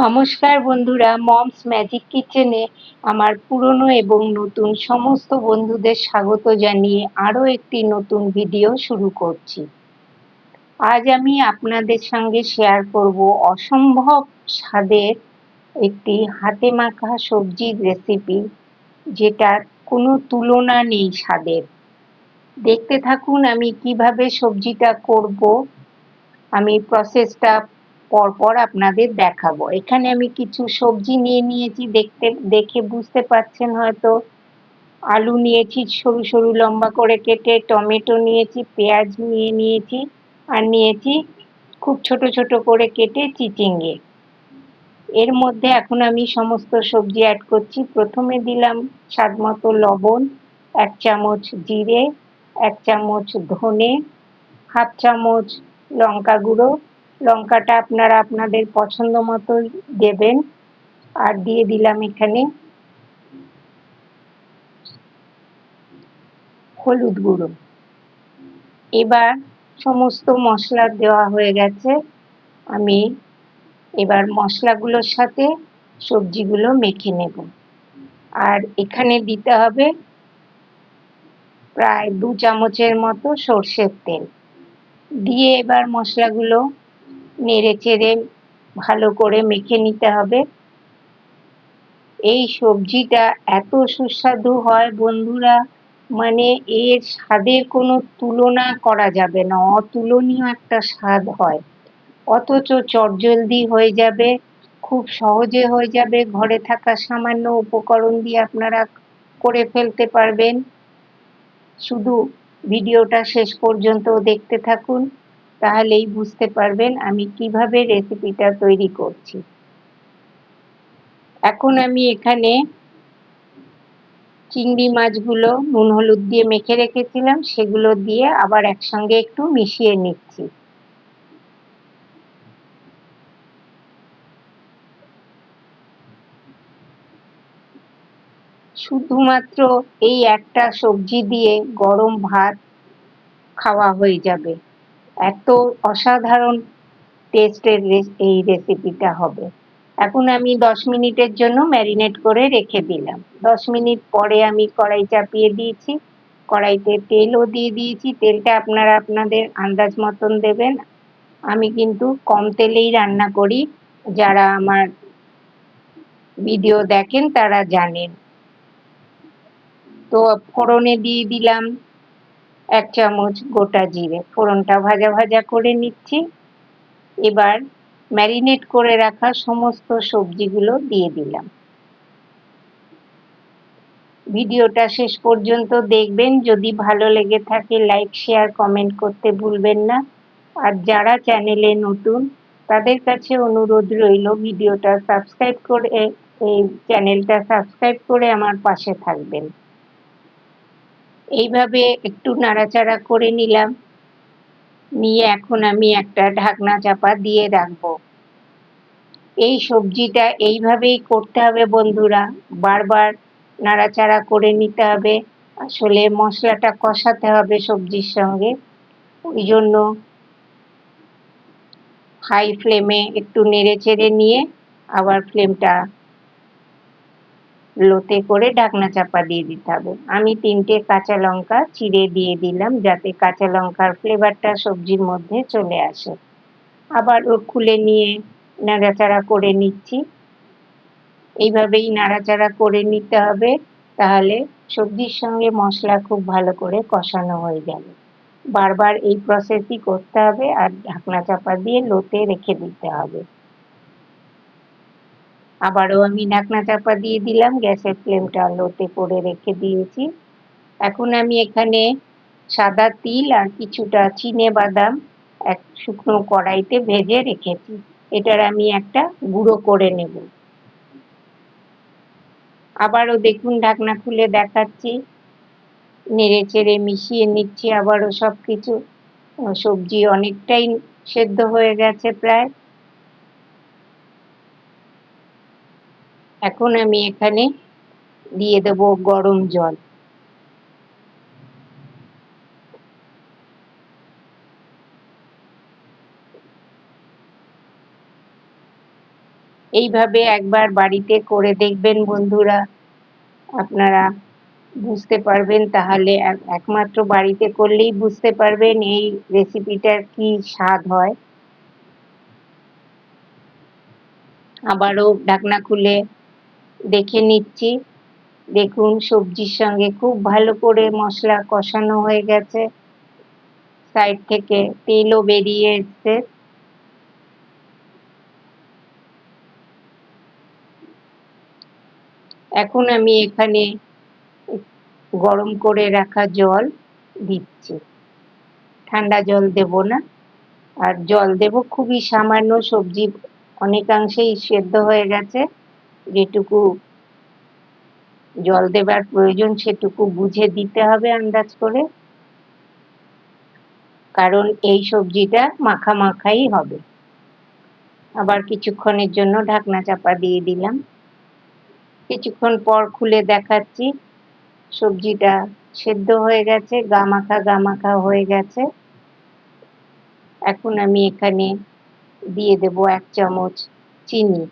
নমস্কার বন্ধুরা, moms magic কিচেনে আমার পুরনো এবং নতুন সমস্ত বন্ধুদের স্বাগত জানিয়ে আরও একটি নতুন ভিডিও শুরু করছি। আজ আমি আপনাদের সঙ্গে শেয়ার করব অসম্ভব স্বাদের একটি হাতে মাখা সবজির রেসিপি, যেটার কোনো তুলনা নেই স্বাদের। দেখতে থাকুন আমি কিভাবে সবজিটা করব। আমি প্রসেসটা পরপর আপনাদের দেখাবো। এখানে আমি কিছু সবজি নিয়ে নিয়েছি, দেখে বুঝতে পারছেন হয়তো। আলু নিয়েছি সরু সরু লম্বা করে কেটে, টমেটো নিয়েছি, পেঁয়াজ নিয়েছি, আর নিয়েছি খুব ছোট ছোট করে কেটে চিচিঙ্গে। এর মধ্যে এখন আমি সমস্ত সবজি অ্যাড করছি। প্রথমে দিলাম স্বাদ মতো লবণ, 1 চামচ জিরে, 1 চামচ ধনে, হাফ চামচ লঙ্কা গুঁড়ো। লঙ্কাটা আপনারা আপনাদের পছন্দ মতো দেবেন। আর দিয়ে দিলাম এখানে হলুদ গুঁড়ো। এবার সমস্ত মশলা দেওয়া হয়ে গেছে। আমি এবার মশলাগুলোর সাথে সবজিগুলো মেখে নেব। আর এখানে দিতে হবে প্রায় 2 চামচের মতো সর্ষের তেল। দিয়ে এবার মশলাগুলো নেড়ে চেড়ে ভালো করে মেখে নিতে হবে। এই সবজিটা এত সুস্বাদু হয় বন্ধুরা, মানে এর স্বাদের কোনো তুলনা করা যাবে না, অতুলনীয় একটা স্বাদ হয়। অথচ চটজলদি হয়ে যাবে, খুব সহজে হয়ে যাবে, ঘরে থাকা সামান্য উপকরণ দিয়ে আপনারা করে ফেলতে পারবেন। শুধু ভিডিওটা শেষ পর্যন্ত দেখতে থাকুন, তাহলেই বুঝতে পারবেন আমি কিভাবে রেসিপিটা তৈরি করছি। এখন আমি এখানে চিংড়ি মাছগুলো নুন হলুদ দিয়ে মেখে রেখেছিলাম, সেগুলো দিয়ে আবার একসঙ্গে একটু মিশিয়ে নিচ্ছি। শুধুমাত্র এই একটা সবজি দিয়ে গরম ভাত খাওয়া হয়ে যাবে, এত অসাধারণ টেস্টের এই রেসিপিটা হবে। এখন আমি 10 মিনিটের জন্য ম্যারিনেট করে রেখে দিলাম। 10 মিনিট পরে আমি কড়াই চাপিয়ে দিয়েছি, কড়াইতে তেলও দিয়ে দিয়েছি। তেলটা আপনারা আপনাদের আন্দাজ মতন দেবেন। আমি কিন্তু কম তেলেই রান্না করি, যারা আমার ভিডিও দেখেন তারা জানেন। তো ফোড়নে দিয়ে দিলাম 1 চামচ গোটা জিরে। ফোড়নটা ভাজা ভাজা করে নিচ্ছি। এবার ম্যারিনেট করে রাখা সমস্ত সবজিগুলো দিয়ে দিলাম। ভিডিওটা শেষ পর্যন্ত দেখবেন। যদি ভালো লেগে থাকে লাইক শেয়ার কমেন্ট করতে ভুলবেন না। আর যারা চ্যানেলে নতুন তাদের কাছে অনুরোধ রইল ভিডিওটা সাবস্ক্রাইব করে, এই চ্যানেলটা সাবস্ক্রাইব করে আমার পাশে থাকবেন। এইভাবে একটু নাড়াচাড়া করে নিলাম, নিয়ে এখন আমি একটা ঢাকনা চাপা দিয়ে রাখবো। এই সবজিটা এইভাবেই করতে হবে বন্ধুরা, বারবার নাড়াচাড়া করে নিতে হবে। আসলে মশলাটা কষাতে হবে সবজির সঙ্গে, ওই জন্য হাই ফ্লেমে একটু নেড়ে চেড়ে নিয়ে আবার ফ্লেমটা লোতে করে ঢাকনা চাপা দিয়ে দিতে হবে। আমি 3টে কাঁচা লঙ্কা চিড়ে দিয়ে দিলাম, যাতে কাঁচা লঙ্কার ফ্লেভারটা সবজির মধ্যে চলে আসে। আবার খুলে নিয়ে নাড়াচাড়া করে নিচ্ছি। এইভাবেই নাড়াচাড়া করে নিতে হবে, তাহলে সবজির সঙ্গে মশলা খুব ভালো করে কষানো হয়ে যাবে। বারবার এই প্রসেসই করতে হবে আর ঢাকনা চাপা দিয়ে লোতে রেখে দিতে হবে। আবারও আমি ঢাকনা চাপা দিয়ে দিলাম, গ্যাসের ফ্লেমটা লোতে করে রেখে দিয়েছি। এখন আমি এখানে সাদা তিল আর কিছুটা চিনেবাদাম এক শুকনো কড়াইতে ভেজে রেখেছি, এটার আমি একটা গুঁড়ো করে নেব। আবারও দেখুন ঢাকনা খুলে দেখাচ্ছি, নেড়ে চেড়ে মিশিয়ে নিচ্ছি আবারও সবকিছু। সবজি অনেকটাই সেদ্ধ হয়ে গেছে প্রায়। এখন আমি এখানে দিয়ে দেব গরম জল। এইভাবে একবার বাড়িতে করে দেখবেন বন্ধুরা, আপনারা বুঝতে পারবেন। তাহলে একমাত্র বাড়িতে করলেই বুঝতে পারবেন এই রেসিপিটার কি স্বাদ হয়। আবারও ঢাকনা খুলে দেখে নিচ্ছি। দেখুন সবজির সঙ্গে খুব ভালো করে মশলা কষানো হয়ে গেছে, সাইড থেকে তেলও বেরিয়ে এসছে। এখন আমি এখানে গরম করে রাখা জল দিচ্ছি, ঠান্ডা জল দেব না, আর জল দেব খুবই সামান্য। সবজি অনেকাংশেই সেদ্ধ হয়ে গেছে, যেটুকু জল দেবার প্রয়োজন সেটুকু বুঝে দিতে হবে আন্দাজ করে, কারণ এই সবজিটা মাখা মাখাই হবে। আবার কিছুক্ষণের জন্য ঢাকনা চাপা দিয়ে দিলাম। কিছুক্ষণ পর খুলে দেখাচ্ছি, সবজিটা সেদ্ধ হয়ে গেছে, গা মাখা হয়ে গেছে। এখন আমি এখানে দিয়ে দেব 1 চামচ চিনি,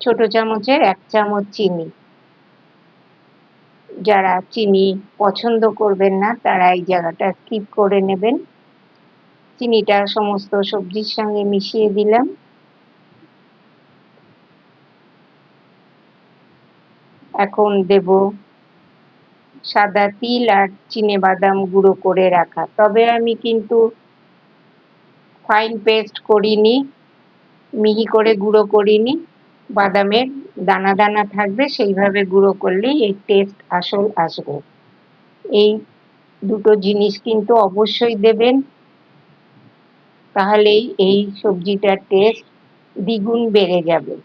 ছোট চামচের 1 চামচ চিনি। যারা চিনি পছন্দ করবেন না তারা এই জায়গাটা স্কিপ করে নেবেন। চিনিটা সমস্ত সবজির সঙ্গে মিশিয়ে দিলাম। এখন দেব সাদা তিল আর চিনেবাদাম গুঁড়ো করে রাখা, তবে আমি কিন্তু ফাইন পেস্ট করিনি, মিহি করে গুঁড়ো করিনি। বাদামের দানা দানা থাকবে, সেইভাবে গুঁড়ো করলেই এর টেস্ট আসল আসবে। এই দুটো জিনিস কিন্তু অবশ্যই দেবেন, তাহলেই এই সবজিটার টেস্ট দ্বিগুণ বেড়ে যাবে।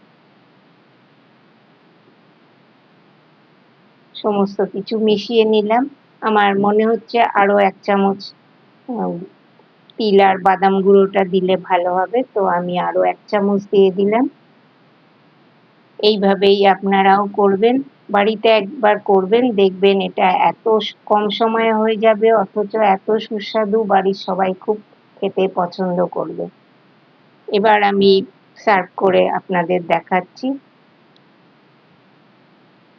সমস্ত কিছু মিশিয়ে নিলাম। আমার মনে হচ্ছে আরো 1 চামচ তিল আর বাদাম গুঁড়োটা দিলে ভালো হবে, তো আমি আরো 1 চামচ দিয়ে দিলাম। এইভাবেই আপনারাও করবেন, বাড়িতে একবার করবেন, দেখবেন এটা এত কম সময়ে হয়ে যাবে, অথচ এত সুস্বাদু, বাড়ির সবাই খুব খেতে পছন্দ করবে। এবার আমি সার্ভ করে আপনাদের দেখাচ্ছি।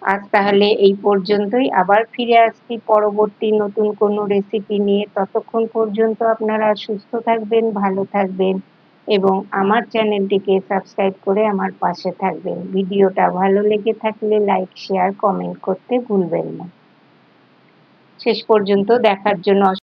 আজ তাহলে এই পর্যন্তই, আবার ফিরে আসছি পরবর্তী নতুন কোনো রেসিপি নিয়ে। ততক্ষণ পর্যন্ত আপনারা সুস্থ থাকবেন, ভালো থাকবেন এবং আমার চ্যানেলটিকে সাবস্ক্রাইব করে আমার পাশে থাকবেন। ভিডিওটা ভালো লেগে থাকলে লাইক, শেয়ার, কমেন্ট করতে ভুলবেন না। শেষ পর্যন্ত দেখার জন্য